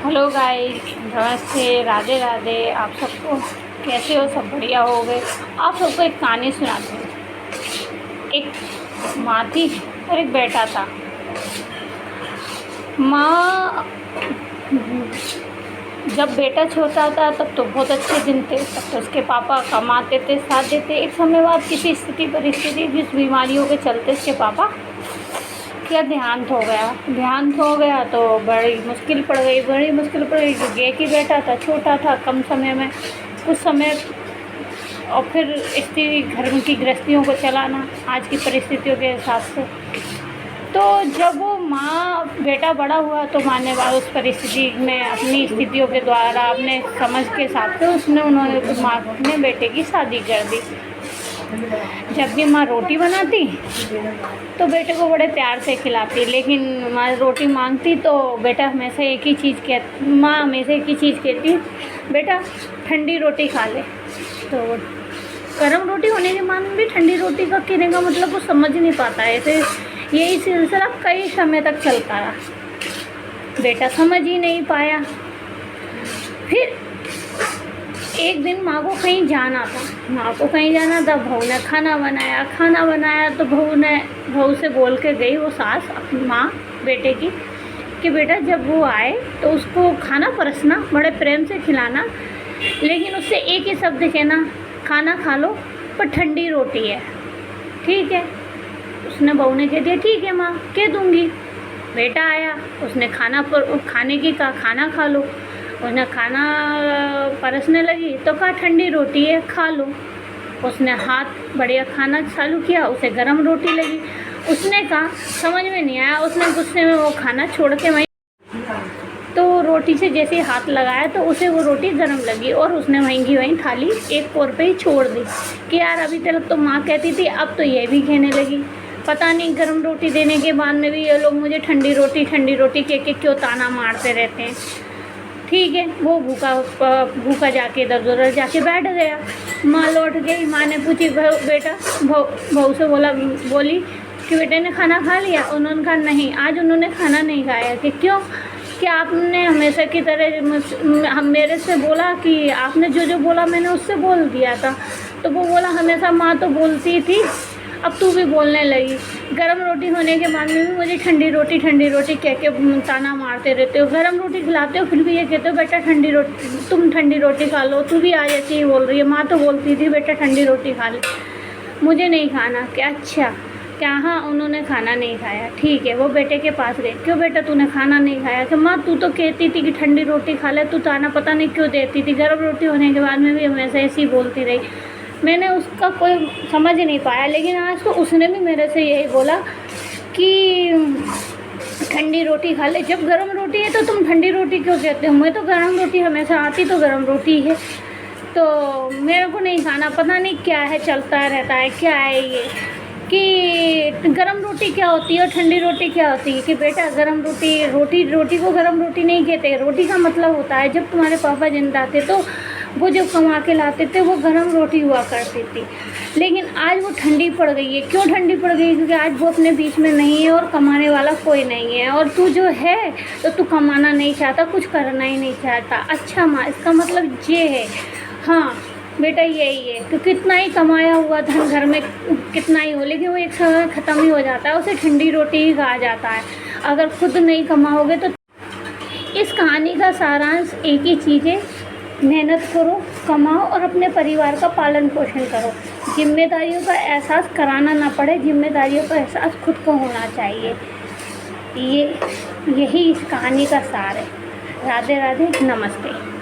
Hello guys, नमस्ते, राधे राधे। आप सबको कैसे हो? सब बढ़िया हो गए। आप सबको एक कहानी सुनाती हूँ। एक माँ थी और एक बेटा था। माँ, जब बेटा छोटा था तब तो बहुत अच्छे दिन थे। तब तो उसके पापा कमाते थे, साथ देते। एक समय बाद किसी परिस्थिति जिस बीमारियों के चलते उसके पापा क्या देहांत हो गया तो बड़ी मुश्किल पड़ गई क्योंकि एक ही बेटा था, छोटा था, कम समय में कुछ समय। और फिर स्त्री घर की गृहस्थियों को चलाना आज की परिस्थितियों के हिसाब से। तो जब वो बेटा बड़ा हुआ तो माँ ने उस परिस्थिति में अपनी स्थितियों के द्वारा अपने समझ के हिसाब से उन्होंने माँ ने बेटे की शादी कर दी। जब भी माँ रोटी बनाती तो बेटे को बड़े प्यार से खिलाती, लेकिन माँ रोटी मांगती तो माँ हमेशा एक ही चीज़ कहती, बेटा ठंडी रोटी खा ले। तो गर्म रोटी होने के बाद भी ठंडी रोटी का कहने का मतलब वो समझ नहीं पाता है। ऐसे यही सिलसिला कई समय तक चलता रहा, बेटा समझ ही नहीं पाया। फिर एक दिन माँ को कहीं जाना था। बहू ने खाना बनाया तो बहू से बोल के गई वो सास अपनी माँ बेटे की कि बेटा जब वो आए तो उसको खाना परसना, बड़े प्रेम से खिलाना, लेकिन उससे एक ही शब्द कहना, खाना खा लो पर ठंडी रोटी है, ठीक है? उसने बहू ने कह दिया ठीक है माँ, कह दूँगी। बेटा आया, उसने खाने की कहा खाना खा लो। उसने खाना परसने लगी तो कहा ठंडी रोटी है, खा लो। उसने हाथ बढ़िया खाना चालू किया, उसे गरम रोटी लगी। उसने कहा समझ में नहीं आया, उसने गुस्से में वो खाना छोड़ के वहीं तो रोटी से जैसे ही हाथ लगाया तो उसे वो रोटी गरम लगी और उसने वहीं की वहीं थाली एक कोर पे ही छोड़ दी कि यार अभी तक तो माँ कहती थी, अब तो ये भी कहने लगी। पता नहीं गरम रोटी देने के बाद में भी ये लोग मुझे ठंडी रोटी कह के क्यों ताना मारते रहते हैं। ठीक है, वो भूखा जाके इधर उधर जाके बैठ गया। माँ लौट गई। माँ ने पूछी बहू से बोली कि बेटे ने खाना खा लिया? उन्होंने कहा नहीं, आज उन्होंने खाना नहीं खाया। कि क्यों? कि आपने हमेशा की तरह मेरे से बोला कि आपने जो बोला मैंने उससे बोल दिया था। तो वो बोला हमेशा माँ तो बोलती थी, अब तू भी बोलने लगी। गरम रोटी होने के बाद में भी मुझे ठंडी रोटी कह के ताना मारते रहते हो। गरम रोटी खिलाते हो फिर भी ये कहते हो बेटा तुम ठंडी रोटी खा लो। तू भी आज ऐसे ही बोल रही है, माँ तो बोलती थी बेटा ठंडी रोटी खा ले, मुझे नहीं खाना। क्या? अच्छा क्या? हाँ, उन्होंने खाना नहीं खाया। ठीक है, वो बेटे के पास गए। क्यों बेटा तूने खाना नहीं खाया? कि माँ तू तो कहती थी कि ठंडी रोटी खा ले, तू ताना पता नहीं क्यों देती थी। गरम रोटी होने के बाद में भी हमेशा ऐसी बोलती रही। मैंने उसका कोई समझ ही नहीं पाया, लेकिन आज तो उसने भी मेरे से यही बोला कि ठंडी रोटी खा ले। जब गरम रोटी है तो तुम ठंडी रोटी क्यों कहते हो? मैं तो गरम रोटी हमेशा आती तो गरम रोटी है, तो मेरे को नहीं खाना। पता नहीं क्या है, चलता रहता है। क्या है ये कि गरम रोटी क्या होती है और ठंडी रोटी क्या होती है? कि बेटा गरम रोटी को गरम रोटी नहीं कहते। रोटी का मतलब होता है जब तुम्हारे पापा जिंदा थे तो वो जो कमा के लाते थे वो गरम रोटी हुआ करती थी, लेकिन आज वो ठंडी पड़ गई है। क्यों ठंडी पड़ गई? क्योंकि आज वो अपने बीच में नहीं है और कमाने वाला कोई नहीं है, और तू जो है तो तू कमाना नहीं चाहता, कुछ करना ही नहीं चाहता। अच्छा माँ, इसका मतलब ये है? हाँ बेटा यही है कि कितना ही कमाया हुआ धन घर में कितना ही हो, लेकिन वो एक समय ख़त्म ही हो जाता है, उसे ठंडी रोटी ही कहा जाता है। अगर खुद नहीं कमाओगे तो इस कहानी का सारांश एक ही चीज़ है, मेहनत करो, कमाओ और अपने परिवार का पालन पोषण करो। जिम्मेदारियों का एहसास कराना ना पड़े, जिम्मेदारियों का एहसास खुद को होना चाहिए। यही इस कहानी का सार है। राधे राधे, नमस्ते।